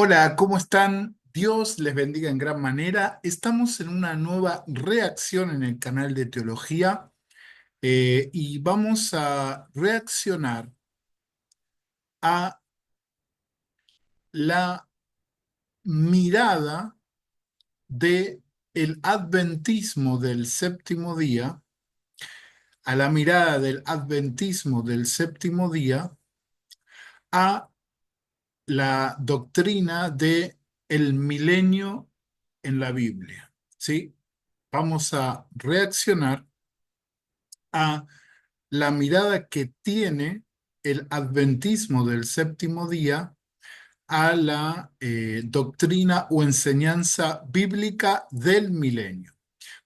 Hola, ¿cómo están? Dios les bendiga en gran manera. Estamos en una nueva reacción en el canal de teología y vamos a reaccionar a la mirada de el adventismo del séptimo día, a la mirada del adventismo del séptimo día, a la doctrina de el milenio en la Biblia. ¿Sí? Vamos a reaccionar a la mirada que tiene el adventismo del séptimo día a la doctrina o enseñanza bíblica del milenio.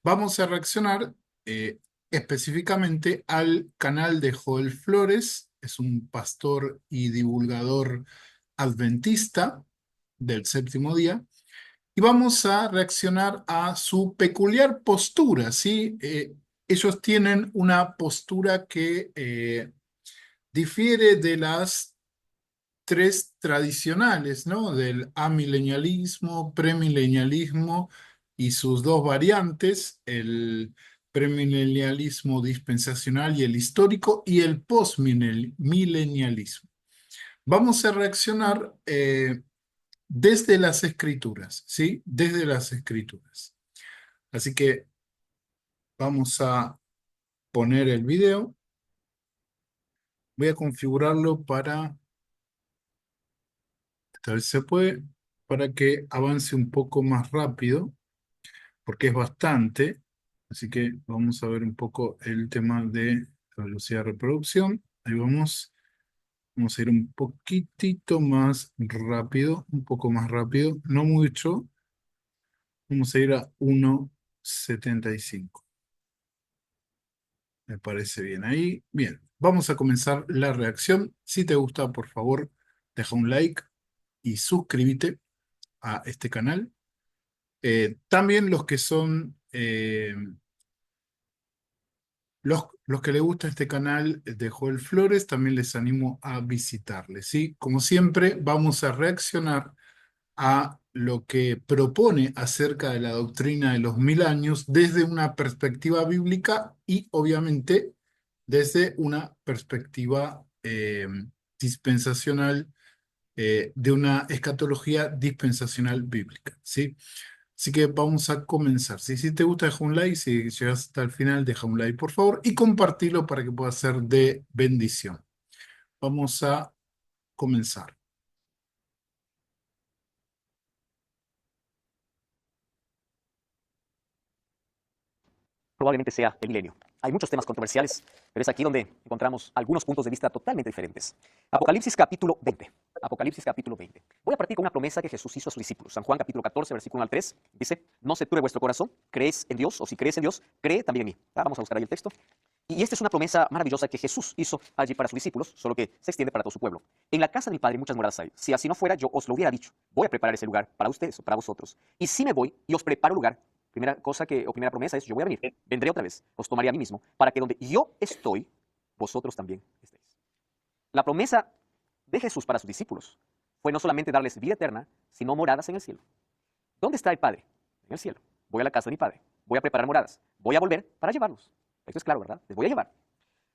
Vamos a reaccionar eh, específicamente al canal de Joel Flores, es un pastor y divulgador adventista del séptimo día, y vamos a reaccionar a su peculiar postura, ¿sí? Ellos tienen una postura que difiere de las tres tradicionales, ¿no? Del amilenialismo, premilenialismo y sus dos variantes, el premilenialismo dispensacional y el histórico, y el postmilenialismo. Vamos a reaccionar desde las escrituras, ¿sí? Desde las escrituras. Así que vamos a poner el video. Voy a configurarlo para, esta vez se puede, para que avance un poco más rápido, porque es bastante. Así que vamos a ver un poco el tema de la velocidad de reproducción. Ahí vamos. Vamos a ir un poquitito más rápido, un poco más rápido, no mucho. Vamos a ir a 1,75. Me parece bien ahí. Bien, vamos a comenzar la reacción. Si te gusta, por favor, deja un like y suscríbete a este canal. También los que son, los que les gusta este canal de Joel Flores, también les animo a visitarle, ¿sí? Como siempre, vamos a reaccionar a lo que propone acerca de la doctrina de los 1000 años desde una perspectiva bíblica y obviamente desde una perspectiva dispensacional, de una escatología dispensacional bíblica, ¿sí? Así que vamos a comenzar. Si te gusta, deja un like. Si llegas hasta el final, deja un like, por favor, y compartilo para que pueda ser de bendición. Vamos a comenzar. Probablemente sea el milenio. Hay muchos temas controversiales, pero es aquí donde encontramos algunos puntos de vista totalmente diferentes. Apocalipsis capítulo 20. Apocalipsis capítulo 20. Voy a partir con una promesa que Jesús hizo a sus discípulos. San Juan capítulo 14, versículo 1 al 3, dice, no se turbe vuestro corazón, creéis en Dios, o si crees en Dios, cree también en mí. Vamos a buscar ahí el texto. Y esta es una promesa maravillosa que Jesús hizo allí para sus discípulos, solo que se extiende para todo su pueblo. En la casa de mi Padre muchas moradas hay. Si así no fuera, yo os lo hubiera dicho. Voy a preparar ese lugar para ustedes o para vosotros. Y si me voy y os preparo lugar, primera cosa o primera promesa es, yo voy a venir, vendré otra vez, os tomaré a mí mismo, para que donde yo estoy, vosotros también estéis. La promesa de Jesús para sus discípulos fue no solamente darles vida eterna, sino moradas en el cielo. ¿Dónde está el Padre? En el cielo. Voy a la casa de mi Padre, voy a preparar moradas, voy a volver para llevarlos. Esto es claro, ¿verdad? Les voy a llevar.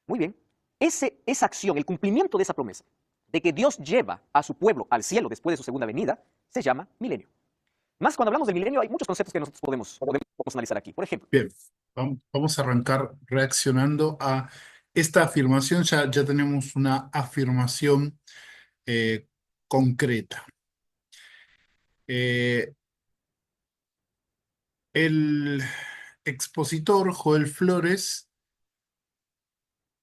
Muy bien. Esa acción, el cumplimiento de esa promesa, de que Dios lleva a su pueblo al cielo después de su segunda venida, se llama milenio. Más cuando hablamos del milenio, hay muchos conceptos que nosotros podemos analizar aquí. Por ejemplo, Bien, vamos a arrancar reaccionando a esta afirmación. Ya tenemos una afirmación eh, concreta. Eh, el expositor Joel Flores,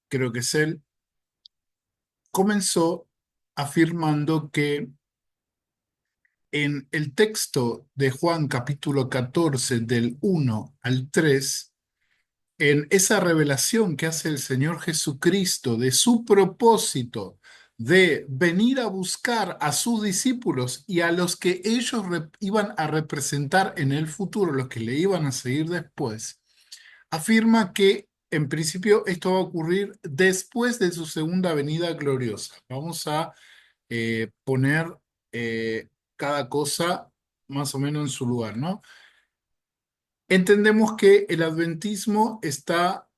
creo que es él, comenzó afirmando que en el texto de Juan capítulo 14 del 1 al 3, en esa revelación que hace el Señor Jesucristo de su propósito de venir a buscar a sus discípulos y a los que ellos iban a representar en el futuro, los que le iban a seguir después, afirma que en principio esto va a ocurrir después de su segunda venida gloriosa. Vamos a poner cada cosa más o menos en su lugar, ¿no? Entendemos que el adventismo está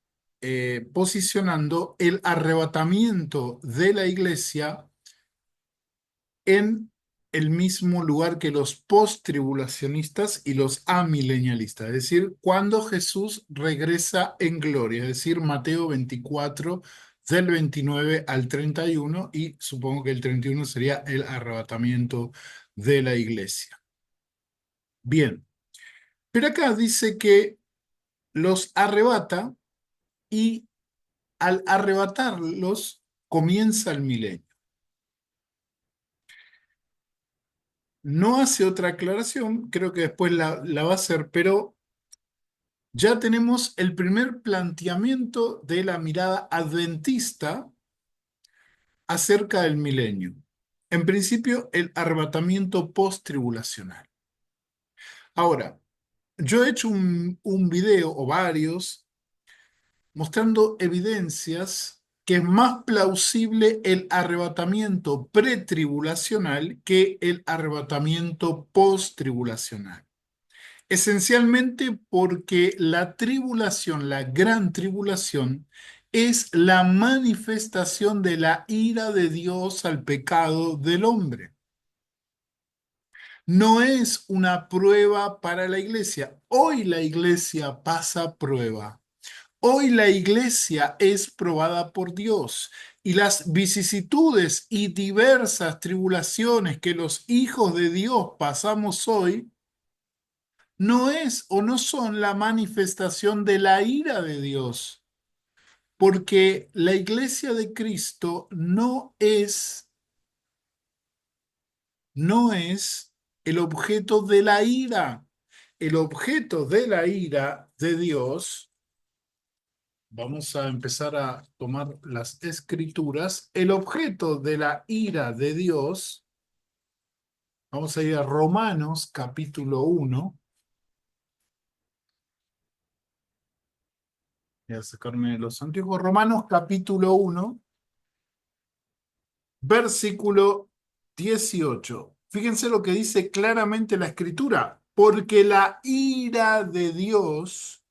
posicionando el arrebatamiento de la iglesia en el mismo lugar que los post-tribulacionistas y los amilenialistas, es decir, cuando Jesús regresa en gloria, es decir, Mateo 24, del 29 al 31, y supongo que el 31 sería el arrebatamiento de la iglesia. Bien, pero acá dice que los arrebata y al arrebatarlos comienza el milenio. No hace otra aclaración, creo que después la va a hacer, pero ya tenemos el primer planteamiento de la mirada adventista acerca del milenio. En principio, el arrebatamiento post-tribulacional. Ahora, yo he hecho un video o varios mostrando evidencias que es más plausible el arrebatamiento pretribulacional que el arrebatamiento post-tribulacional. Esencialmente porque la tribulación, la gran tribulación, es la manifestación de la ira de Dios al pecado del hombre. No es una prueba para la iglesia. Hoy la iglesia pasa prueba. Hoy la iglesia es probada por Dios y las vicisitudes y diversas tribulaciones que los hijos de Dios pasamos hoy no es o no son la manifestación de la ira de Dios, porque la iglesia de Cristo no es el objeto de la ira. El objeto de la ira de Dios, vamos a empezar a tomar las escrituras, el objeto de la ira de Dios, vamos a ir a Romanos capítulo 1. Voy a sacarme los antiguos. Romanos capítulo 1, versículo 18. Fíjense lo que dice claramente la escritura. Porque la ira de Dios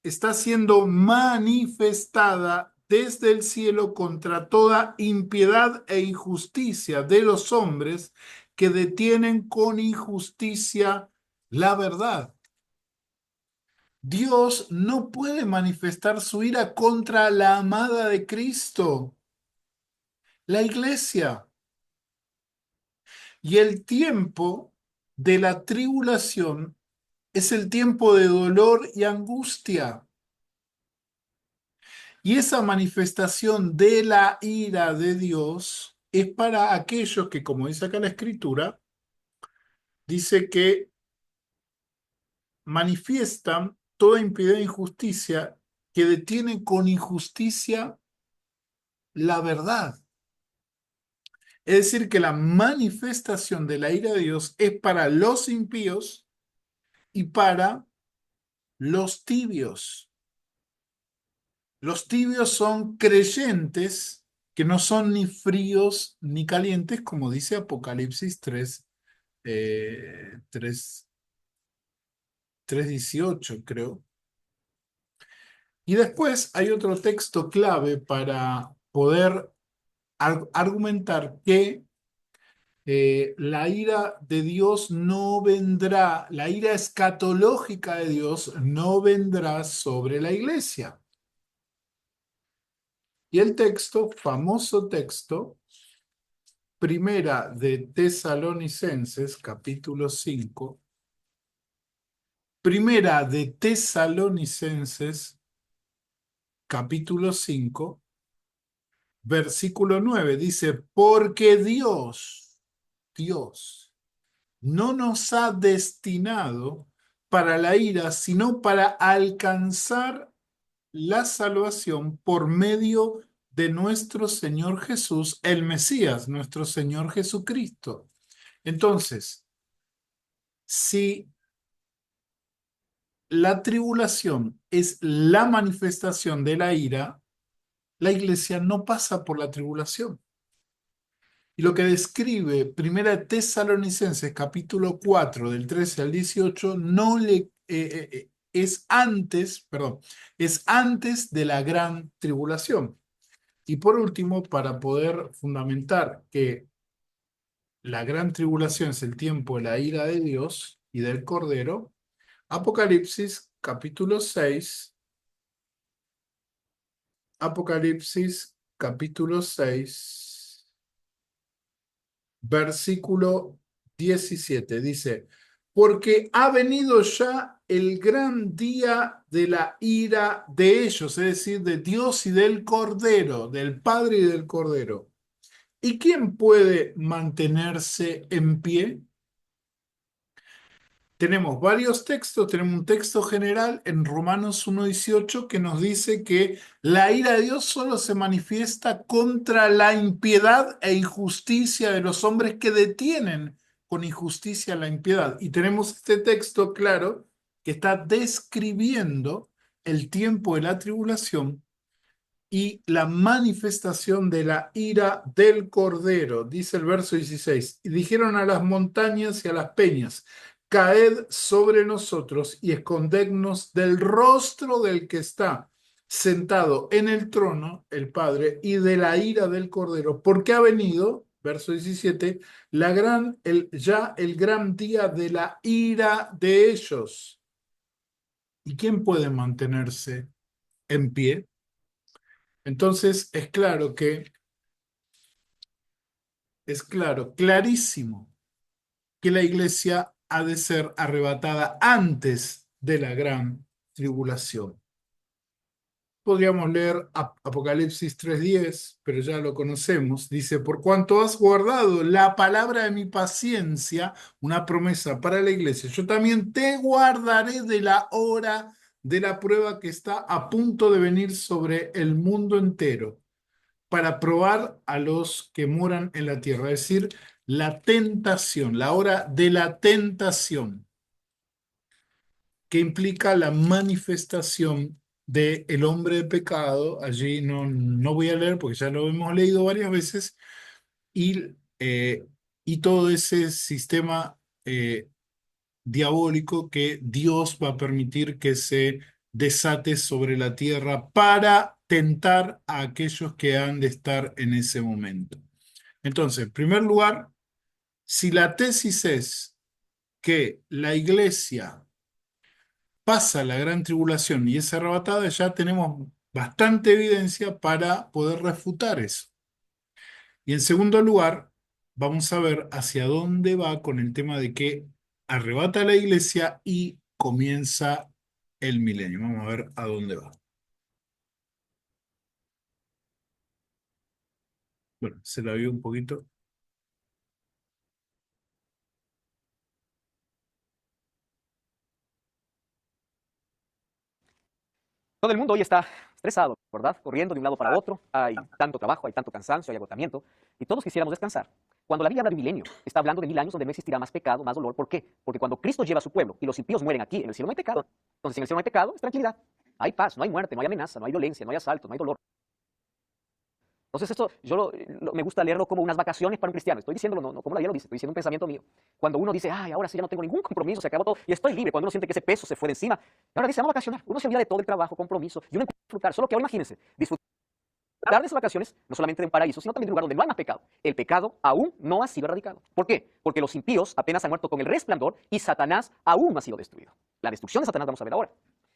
está siendo manifestada desde el cielo contra toda impiedad e injusticia de los hombres que detienen con injusticia la verdad. Dios no puede manifestar su ira contra la amada de Cristo, la iglesia. Y el tiempo de la tribulación es el tiempo de dolor y angustia. Y esa manifestación de la ira de Dios es para aquellos que, como dice acá la escritura, dice que manifiestan toda impiedad e injusticia, que detienen con injusticia la verdad. Es decir, que la manifestación de la ira de Dios es para los impíos y para los tibios. Los tibios son creyentes que no son ni fríos ni calientes, como dice Apocalipsis 3:18, creo. Y después hay otro texto clave para poder argumentar que la ira de Dios no vendrá, la ira escatológica de Dios no vendrá sobre la iglesia. Y el texto, famoso texto, Primera de Tesalonicenses, capítulo 5. Primera de Tesalonicenses, capítulo 5, versículo 9, dice, porque Dios, no nos ha destinado para la ira, sino para alcanzar la salvación por medio de nuestro Señor Jesús, el Mesías, nuestro Señor Jesucristo. Entonces, si la tribulación es la manifestación de la ira, la iglesia no pasa por la tribulación. Y lo que describe Primera de Tesalonicenses, capítulo 4 del 13 al 18, no le, es antes, perdón, es antes de la gran tribulación. Y por último, para poder fundamentar que la gran tribulación es el tiempo de la ira de Dios y del Cordero, Apocalipsis capítulo 6, Apocalipsis capítulo 6, versículo 17, dice, porque ha venido ya el gran día de la ira de ellos, es decir, de Dios y del Cordero, del Padre y del Cordero. ¿Y quién puede mantenerse en pie? Tenemos varios textos, tenemos un texto general en Romanos 1:18 que nos dice que la ira de Dios solo se manifiesta contra la impiedad e injusticia de los hombres que detienen con injusticia la impiedad. Y tenemos este texto claro que está describiendo el tiempo de la tribulación y la manifestación de la ira del Cordero, dice el verso 16, y dijeron a las montañas y a las peñas, caed sobre nosotros y escondednos del rostro del que está sentado en el trono, el Padre, y de la ira del Cordero, porque ha venido, verso 17, ya el gran día de la ira de ellos. ¿Y quién puede mantenerse en pie? Entonces es claro, clarísimo, que la iglesia ha de ser arrebatada antes de la gran tribulación. Podríamos leer Apocalipsis 3:10, pero ya lo conocemos. Dice, por cuanto has guardado la palabra de mi paciencia, una promesa para la iglesia, yo también te guardaré de la hora de la prueba que está a punto de venir sobre el mundo entero, para probar a los que moran en la tierra, es decir, la tentación, la hora de la tentación, que implica la manifestación del hombre de pecado. Allí no voy a leer porque ya lo hemos leído varias veces, y, eh, y todo ese sistema diabólico que Dios va a permitir que se desate sobre la tierra para tentar a aquellos que han de estar en ese momento. Entonces, en primer lugar, si la tesis es que la iglesia pasa la gran tribulación y es arrebatada, ya tenemos bastante evidencia para poder refutar eso. Y en segundo lugar, vamos a ver hacia dónde va con el tema de que arrebata la iglesia y comienza el milenio. Vamos a ver a dónde va. Bueno, se la vio un poquito. Todo el mundo hoy está estresado, ¿verdad? Corriendo de un lado para otro, hay tanto trabajo, hay tanto cansancio, hay agotamiento, y todos quisiéramos descansar. Cuando la Biblia habla de milenio, está hablando de 1000 años donde no existirá más pecado, más dolor. ¿Por qué? Porque cuando Cristo lleva a su pueblo y los impíos mueren aquí, en el cielo no hay pecado. Entonces, si en el cielo no hay pecado, es tranquilidad. Hay paz, no hay muerte, no hay amenaza, no hay violencia, no hay asalto, no hay dolor. Entonces esto me gusta leerlo como unas vacaciones para un cristiano. Estoy diciéndolo no como la Biblia lo dice, estoy diciendo un pensamiento mío. Cuando uno dice, ay, ahora sí ya no tengo ningún compromiso, se acabó todo y estoy libre, cuando uno siente que ese peso se fue de encima, ahora dice, vamos a vacacionar. Uno se olvida de todo el trabajo, compromiso y uno empieza a disfrutar. Solo que ahora imagínense, disfrutar de esas vacaciones, no solamente de un paraíso, sino también de un lugar donde no hay más pecado. El pecado aún no ha sido erradicado. ¿Por qué? Porque los impíos apenas han muerto con el resplandor y Satanás aún no ha sido destruido. La destrucción de Satanás vamos a ver ahora.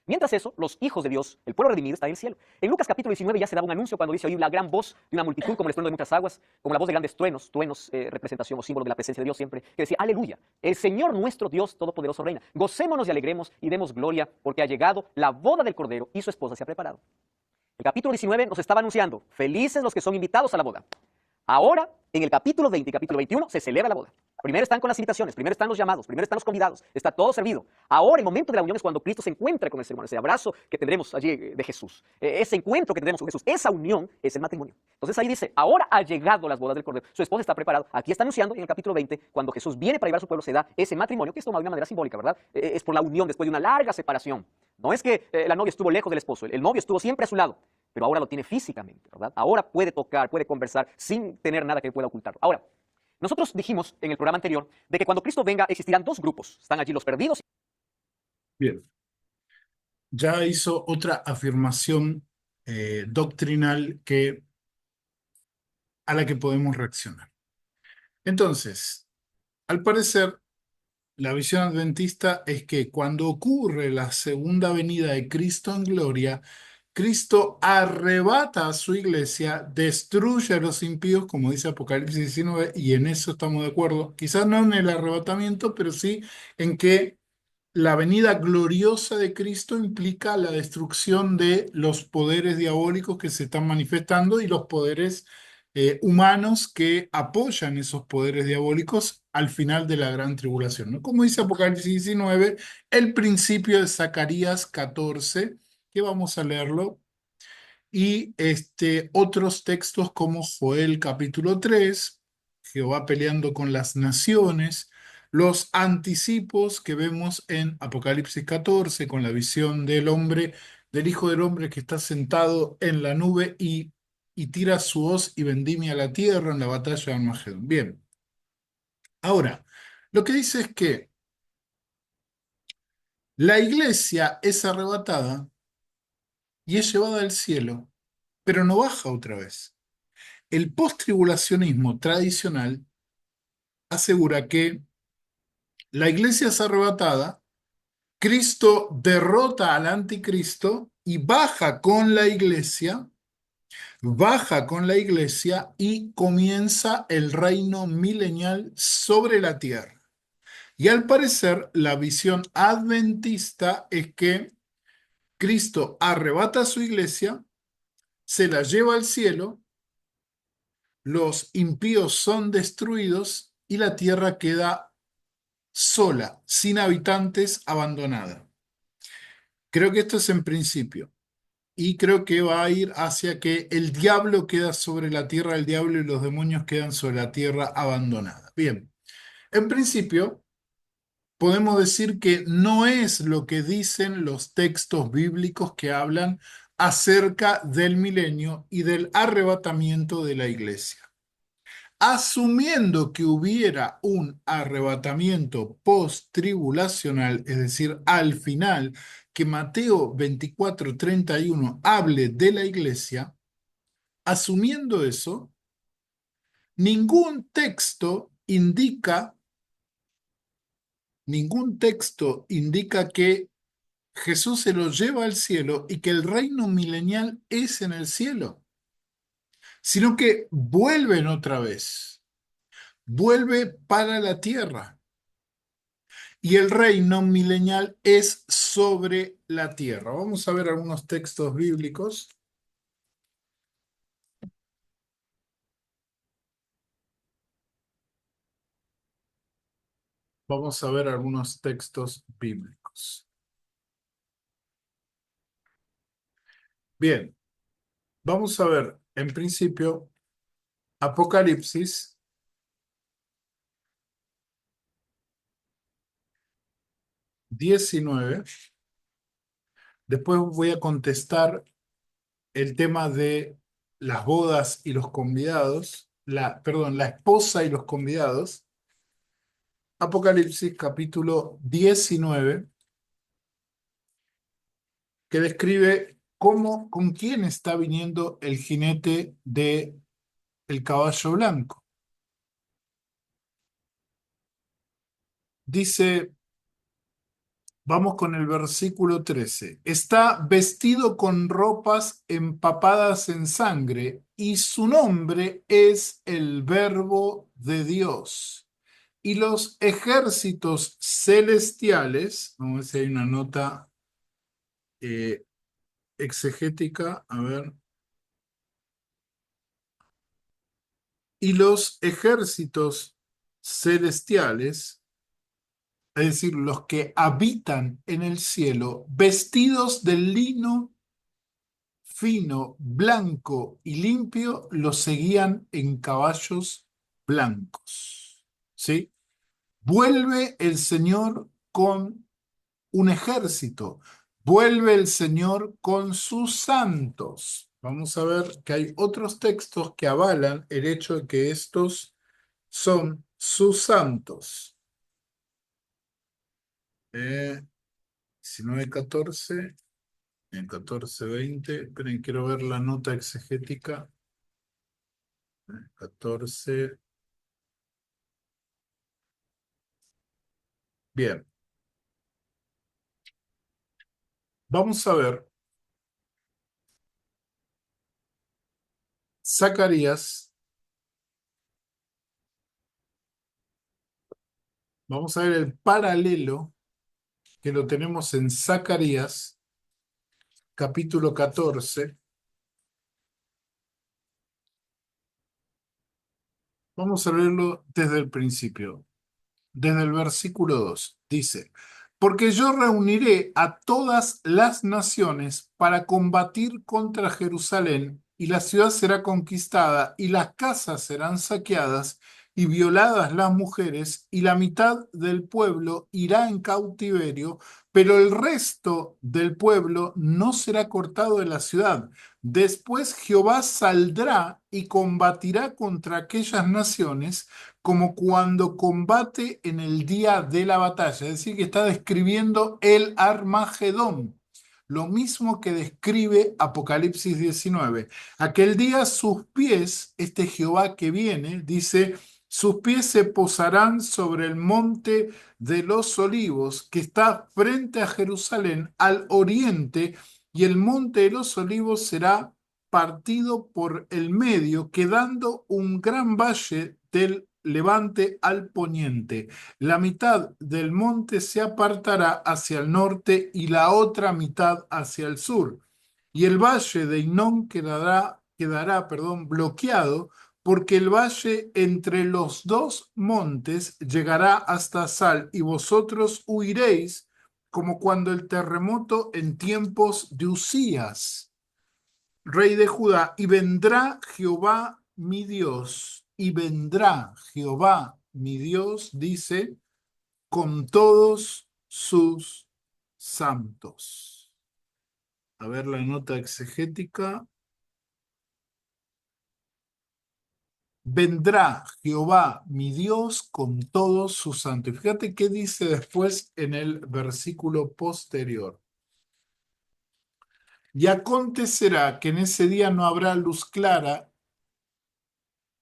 Mientras eso, los hijos de Dios, el pueblo redimido, está en el cielo. En Lucas capítulo 19 ya se da un anuncio cuando dice, oí la gran voz de una multitud como el estruendo de muchas aguas, como la voz de grandes truenos, representación o símbolo de la presencia de Dios siempre, que decía, aleluya, el Señor nuestro Dios todopoderoso reina. Gocémonos y alegremos y demos gloria porque ha llegado la boda del Cordero y su esposa se ha preparado. El capítulo 19 nos estaba anunciando, felices los que son invitados a la boda. Ahora, en el capítulo 20 y capítulo 21, se celebra la boda. Primero están con las invitaciones, primero están los llamados, primero están los convidados, está todo servido. Ahora, el momento de la unión es cuando Cristo se encuentra con el ser humano, ese abrazo que tendremos allí de Jesús, ese encuentro que tendremos con Jesús, esa unión es el matrimonio. Entonces ahí dice, ahora ha llegado las bodas del Cordero, su esposa está preparada. Aquí está anunciando, y en el capítulo 20, cuando Jesús viene para llevar a su pueblo, se da ese matrimonio, que es tomado de una manera simbólica, ¿verdad? Es por la unión después de una larga separación. No es que la novia estuvo lejos del esposo, el novio estuvo siempre a su lado. pero ahora lo tiene físicamente, ¿verdad? Ahora puede tocar, puede conversar sin tener nada que pueda ocultarlo. Ahora, nosotros dijimos en el programa anterior de que cuando Cristo venga existirán dos grupos. Están allí los perdidos. Bien, ya hizo otra afirmación doctrinal a la que podemos reaccionar. Entonces, al parecer, la visión adventista es que cuando ocurre la segunda venida de Cristo en gloria, Cristo arrebata a su iglesia, destruye a los impíos, como dice Apocalipsis 19, y en eso estamos de acuerdo. Quizás no en el arrebatamiento, pero sí en que la venida gloriosa de Cristo implica la destrucción de los poderes diabólicos que se están manifestando y los poderes humanos que apoyan esos poderes diabólicos al final de la gran tribulación, ¿no? Como dice Apocalipsis 19, el principio de Zacarías 14, que vamos a leerlo, y otros textos como Joel capítulo 3, Jehová peleando con las naciones, los anticipos que vemos en Apocalipsis 14 con la visión del hombre, del Hijo del Hombre que está sentado en la nube y tira su hoz y vendimia a la tierra en la batalla de Armagedón. Bien, ahora, lo que dice es que la iglesia es arrebatada y es llevada al cielo, pero no baja otra vez. El postribulacionismo tradicional asegura que la iglesia es arrebatada, Cristo derrota al anticristo y baja con la iglesia y comienza el reino milenial sobre la tierra. Y al parecer, la visión adventista es que Cristo arrebata a su iglesia, se la lleva al cielo, los impíos son destruidos y la tierra queda sola, sin habitantes, abandonada. Creo que esto es en principio. Y creo que va a ir hacia que el diablo queda sobre la tierra, el diablo y los demonios quedan sobre la tierra abandonada. Bien, en principio podemos decir que no es lo que dicen los textos bíblicos que hablan acerca del milenio y del arrebatamiento de la iglesia. Asumiendo que hubiera un arrebatamiento post-tribulacional, es decir, al final, que Mateo 24:31 hable de la iglesia, asumiendo eso, ningún texto indica, ningún texto indica que Jesús se lo lleva al cielo y que el reino milenial es en el cielo, sino que vuelven otra vez, vuelve para la tierra. Y el reino milenial es sobre la tierra. Vamos a ver algunos textos bíblicos. Vamos a ver algunos textos bíblicos. Bien, vamos a ver en principio Apocalipsis 19. Después voy a contestar el tema de las bodas y los convidados, perdón, la esposa y los convidados. Apocalipsis capítulo 19, que describe con quién está viniendo el jinete de el caballo blanco. Dice, vamos con el versículo 13. Está vestido con ropas empapadas en sangre y su nombre es el Verbo de Dios. Y los ejércitos celestiales, vamos a ver si hay una nota eh, exegética, a ver. Y los ejércitos celestiales, es decir, los que habitan en el cielo, vestidos de lino fino, blanco y limpio, los seguían en caballos blancos. ¿Sí? Vuelve el Señor con un ejército, vuelve el Señor con sus santos. vamos a ver que hay otros textos que avalan el hecho de que estos son sus santos. 19:14, en 14:20, esperen, quiero ver la nota exegética. 14. Bien, vamos a ver Zacarías, vamos a ver el paralelo que lo tenemos en Zacarías, capítulo 14. Vamos a leerlo desde el principio. Desde el versículo 2 dice, porque yo reuniré a todas las naciones para combatir contra Jerusalén, y la ciudad será conquistada, y las casas serán saqueadas, y violadas las mujeres, y la mitad del pueblo irá en cautiverio, pero el resto del pueblo no será cortado de la ciudad. Después Jehová saldrá y combatirá contra aquellas naciones como cuando combate en el día de la batalla, es decir, que está describiendo el Armagedón, lo mismo que describe Apocalipsis 19. Aquel día sus pies, este Jehová que viene, dice, sus pies se posarán sobre el monte de los olivos que está frente a Jerusalén, al oriente, y el monte de los olivos será partido por el medio, quedando un gran valle del levante al poniente. La mitad del monte se apartará hacia el norte y la otra mitad hacia el sur. Y el valle de Hinnom quedará, bloqueado, porque el valle entre los dos montes llegará hasta Sal, y vosotros huiréis como cuando el terremoto en tiempos de Usías, rey de Judá, y vendrá Jehová mi Dios, y vendrá Jehová mi Dios, dice, con todos sus santos. A ver la nota exegética. Vendrá Jehová mi Dios con todos sus santos. Fíjate qué dice después en el versículo posterior. Y acontecerá que en ese día no habrá luz clara,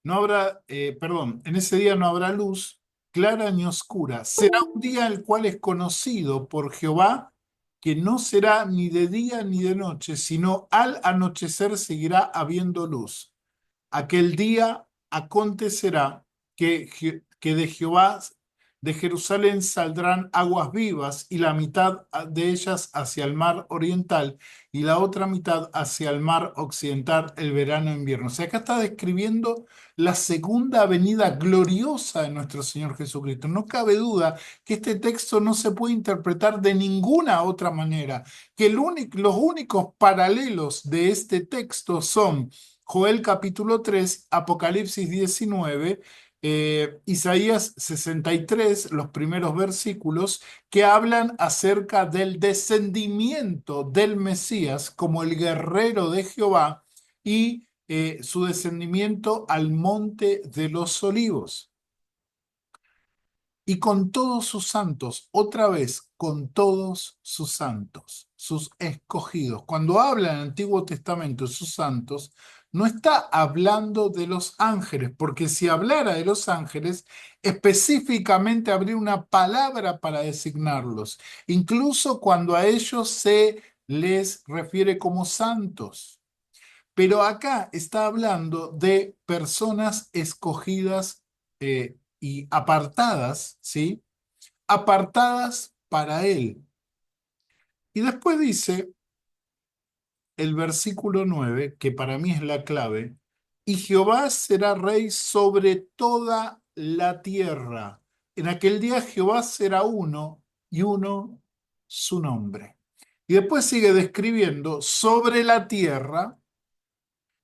en ese día no habrá luz clara ni oscura. Será un día el cual es conocido por Jehová, que no será ni de día ni de noche, sino al anochecer seguirá habiendo luz. Aquel día acontecerá que de Jehová, de Jerusalén, saldrán aguas vivas, y la mitad de ellas hacia el mar oriental y la otra mitad hacia el mar occidental, el verano e invierno. O sea, acá está describiendo la segunda venida gloriosa de nuestro Señor Jesucristo. No cabe duda que este texto no se puede interpretar de ninguna otra manera, que los únicos paralelos de este texto son Joel capítulo 3, Apocalipsis 19, Isaías 63, los primeros versículos, que hablan acerca del descendimiento del Mesías como el guerrero de Jehová, y su descendimiento al monte de los olivos. Y con todos sus santos, otra vez, con todos sus santos, sus escogidos. Cuando habla en el Antiguo Testamento de sus santos, no está hablando de los ángeles, porque si hablara de los ángeles, específicamente habría una palabra para designarlos, incluso cuando a ellos se les refiere como santos. Pero acá está hablando de personas escogidas y apartadas, ¿sí? Apartadas para Él. Y después dice el versículo 9, que para mí es la clave, y Jehová será rey sobre toda la tierra. En aquel día Jehová será uno, y uno su nombre. Y después sigue describiendo sobre la tierra,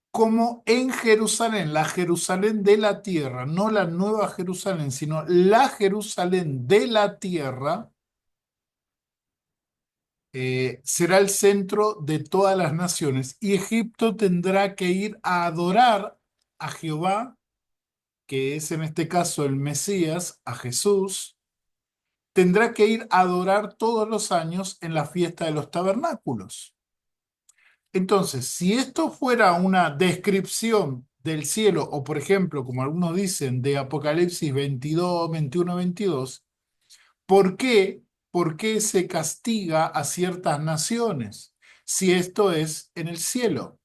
como en Jerusalén, la Jerusalén de la tierra, no la nueva Jerusalén, sino la Jerusalén de la tierra, será el centro de todas las naciones y Egipto tendrá que ir a adorar a Jehová, que es en este caso el Mesías, a Jesús, tendrá que ir a adorar todos los años en la fiesta de los tabernáculos. Entonces, si esto fuera una descripción del cielo, o por ejemplo, como algunos dicen, de Apocalipsis 22, 21, 22, ¿por qué? ¿Por qué se castiga a ciertas naciones si esto es en el cielo?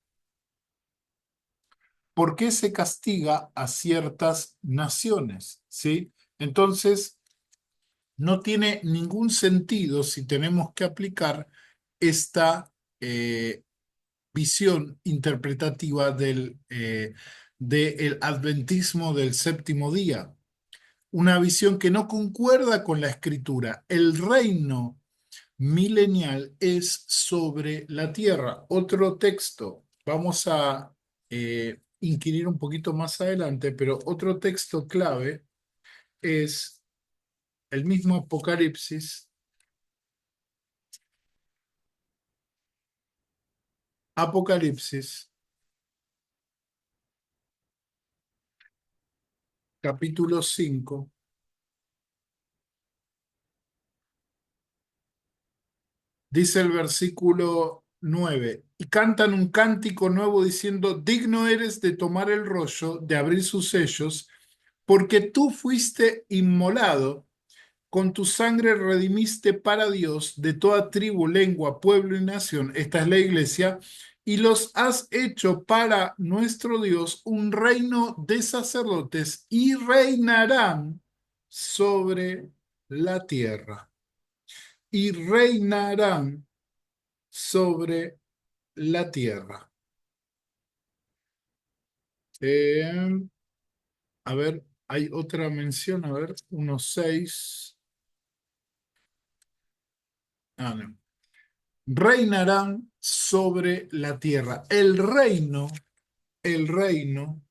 ¿Por qué se castiga a ciertas naciones? ¿Sí? Entonces, no tiene ningún sentido si tenemos que aplicar esta visión interpretativa del adventismo del séptimo día. Una visión que no concuerda con la escritura. El reino milenial es sobre la tierra. Otro texto, vamos a inquirir un poquito más adelante, pero otro texto clave es el mismo Apocalipsis, Apocalipsis, capítulo 5. Dice el versículo 9 y cantan un cántico nuevo diciendo, digno eres de tomar el rollo, de abrir sus sellos, porque tú fuiste inmolado, con tu sangre redimiste para Dios de toda tribu, lengua, pueblo y nación, esta es la iglesia, y los has hecho para nuestro Dios un reino de sacerdotes y reinarán sobre la tierra. Y reinarán sobre la tierra. Eh, a ver, hay otra mención, a ver, 1:6. Ah, no. Reinarán sobre la tierra. El reino, el reino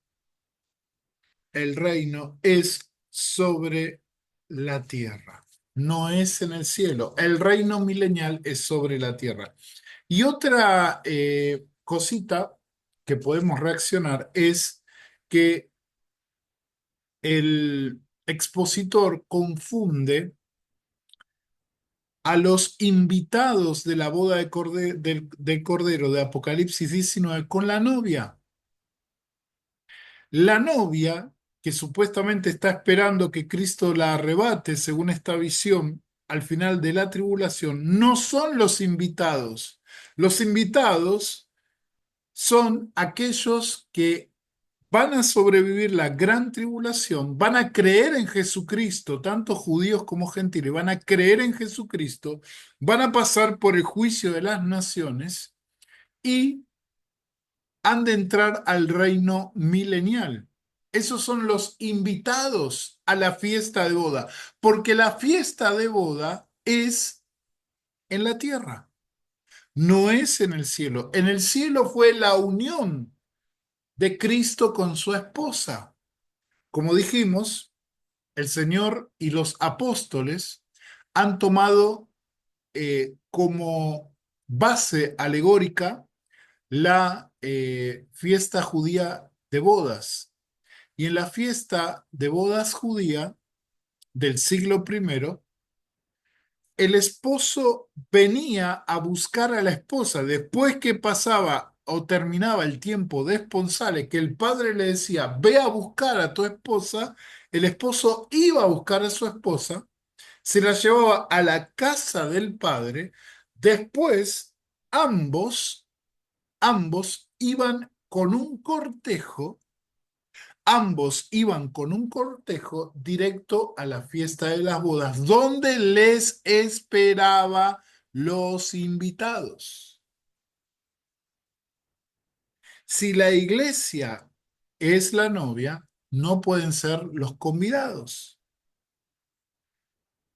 es sobre la tierra. No es en el cielo. El reino milenial es sobre la tierra. Y otra cosita que podemos reaccionar es que el expositor confunde a los invitados de la boda del Cordero de Apocalipsis 19 con la novia. La novia, que supuestamente está esperando que Cristo la arrebate, según esta visión, al final de la tribulación, no son los invitados. Los invitados son aquellos que van a sobrevivir la gran tribulación, van a creer en Jesucristo, tanto judíos como gentiles, van a creer en Jesucristo, van a pasar por el juicio de las naciones y han de entrar al reino milenial. Esos son los invitados a la fiesta de boda, porque la fiesta de boda es en la tierra, no es en el cielo. En el cielo fue la unión de Cristo con su esposa. Como dijimos, el Señor y los apóstoles han tomado como base alegórica la fiesta judía de bodas. Y en la fiesta de bodas judía del siglo primero, el esposo venía a buscar a la esposa después que pasaba o terminaba el tiempo de esponsales, que el padre le decía, ve a buscar a tu esposa, el esposo iba a buscar a su esposa, se la llevaba a la casa del padre, después ambos iban con un cortejo directo a la fiesta de las bodas, donde les esperaba los invitados. Si la iglesia es la novia, no pueden ser los convidados.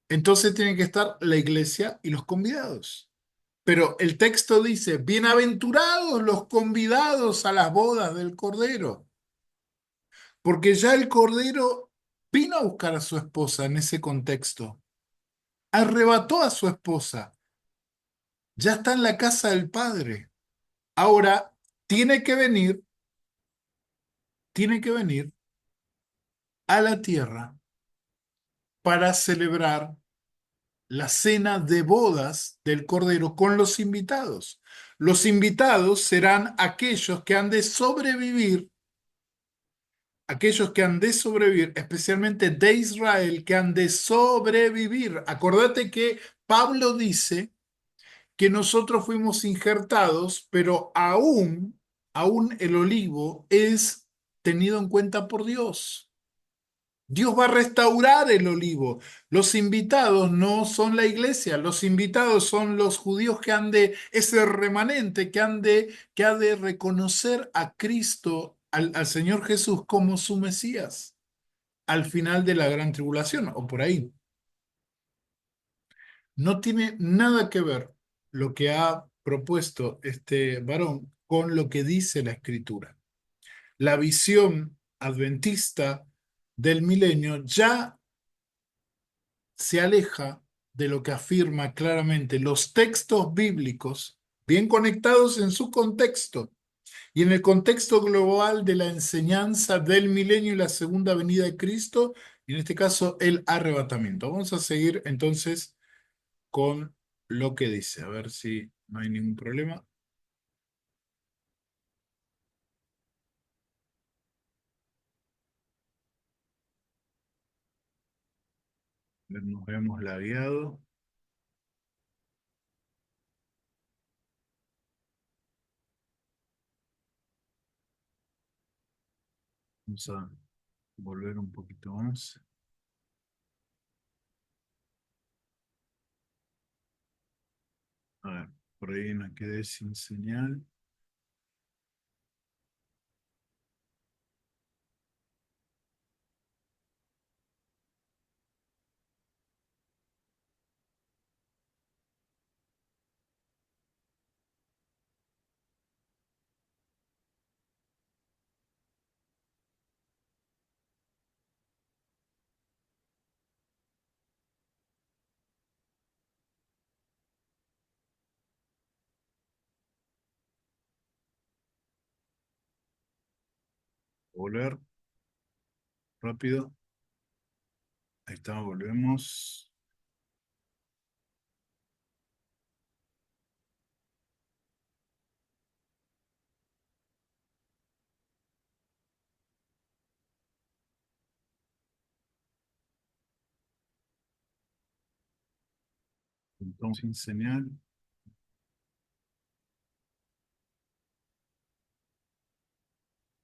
Entonces tienen que estar la iglesia y los convidados. Pero el texto dice, bienaventurados los convidados a las bodas del Cordero, porque ya el Cordero vino a buscar a su esposa en ese contexto, arrebató a su esposa. ya está en la casa del Padre. Ahora tiene que venir, tiene que venir a la tierra para celebrar la cena de bodas del Cordero con los invitados. Los invitados serán aquellos que han de sobrevivir, especialmente de Israel, que han de sobrevivir. Acordate que Pablo dice que nosotros fuimos injertados, pero aún el olivo es tenido en cuenta por Dios. Dios va a restaurar el olivo. Los invitados no son la iglesia, los invitados son los judíos ese remanente que ha de reconocer a Cristo, al Señor Jesús como su Mesías, al final de la gran tribulación, o por ahí. No tiene nada que ver lo que ha propuesto este varón con lo que dice la Escritura. La visión adventista del milenio ya se aleja de lo que afirma claramente los textos bíblicos, bien conectados en su contexto y en el contexto global de la enseñanza del milenio y la segunda venida de Cristo, y en este caso el arrebatamiento. Vamos a seguir entonces con lo que dice, a ver si no hay ningún problema. Nos vemos lagueado. Vamos a volver un poquito más. A ver, por ahí me quedé sin señal. Volver rápido. Ahí está, volvemos. Entonces, sin señal.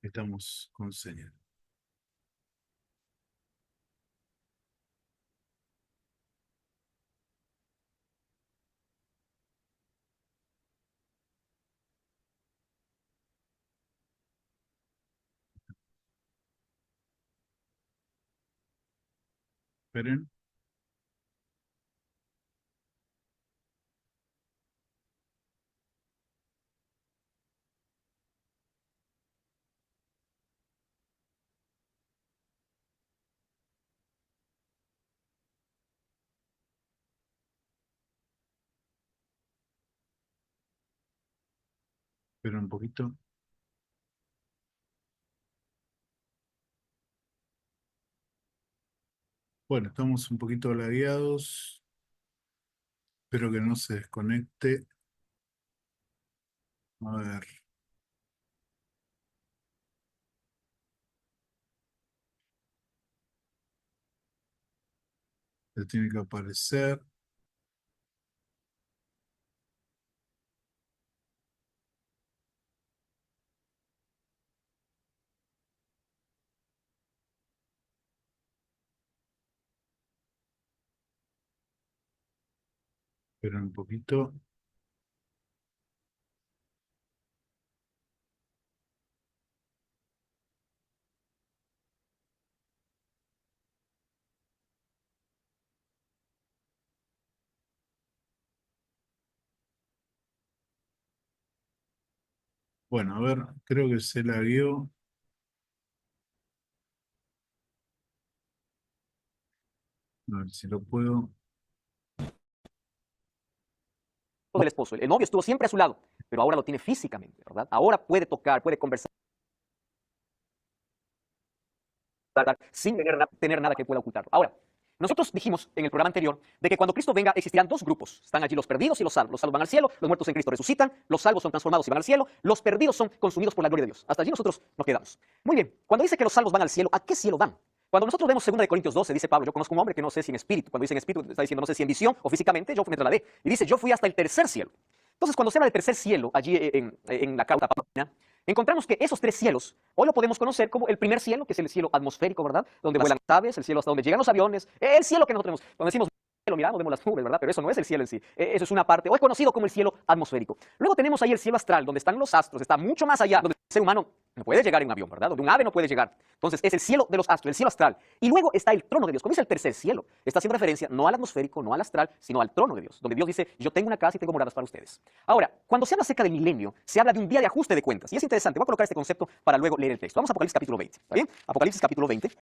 Estamos con señal. Esperen. Esperen un poquito. Bueno, estamos un poquito lagueados. Espero que no se desconecte. A ver, le tiene que aparecer. Esperen un poquito. Bueno, a ver, creo que se lagueó. A ver si lo puedo. del esposo. El novio estuvo siempre a su lado, pero ahora lo tiene físicamente, ¿verdad? Ahora puede tocar, puede conversar sin tener nada que pueda ocultarlo. Ahora, nosotros dijimos en el programa anterior de que cuando Cristo venga existirán dos grupos. Están allí los perdidos y los salvos. Los salvos van al cielo, los muertos en Cristo resucitan, los salvos son transformados y van al cielo, los perdidos son consumidos por la gloria de Dios. Hasta allí nosotros nos quedamos. Muy bien, cuando dice que los salvos van al cielo, ¿a qué cielo van? Cuando nosotros vemos 2 Corintios 12, dice Pablo, yo conozco un hombre que no sé si en espíritu, cuando dice en espíritu, está diciendo no sé si en visión o físicamente, yo me trasladé. Y dice, yo fui hasta el tercer cielo. Entonces, cuando se habla del tercer cielo, allí en la carta paulina, encontramos que esos 3 cielos, hoy lo podemos conocer como el primer cielo, que es el cielo atmosférico, ¿verdad? Donde vuelan las aves, el cielo hasta donde llegan los aviones, el cielo que nosotros vemos. Cuando decimos cielo, miramos, vemos las nubes, ¿verdad? Pero eso no es el cielo en sí. Eso es una parte, hoy conocido como el cielo atmosférico. Luego tenemos ahí el cielo astral, donde están los astros, está mucho más allá, donde el ser humano no puede llegar en un avión, ¿verdad? Donde un ave no puede llegar. Entonces, es el cielo de los astros, el cielo astral. Y luego está el trono de Dios. Como dice el tercer cielo, está haciendo referencia no al atmosférico, no al astral, sino al trono de Dios, donde Dios dice, yo tengo una casa y tengo moradas para ustedes. Ahora, cuando se habla acerca del milenio, se habla de un día de ajuste de cuentas. Y es interesante, voy a colocar este concepto para luego leer el texto. Vamos a Apocalipsis capítulo 20, ¿está bien? Apocalipsis capítulo 20.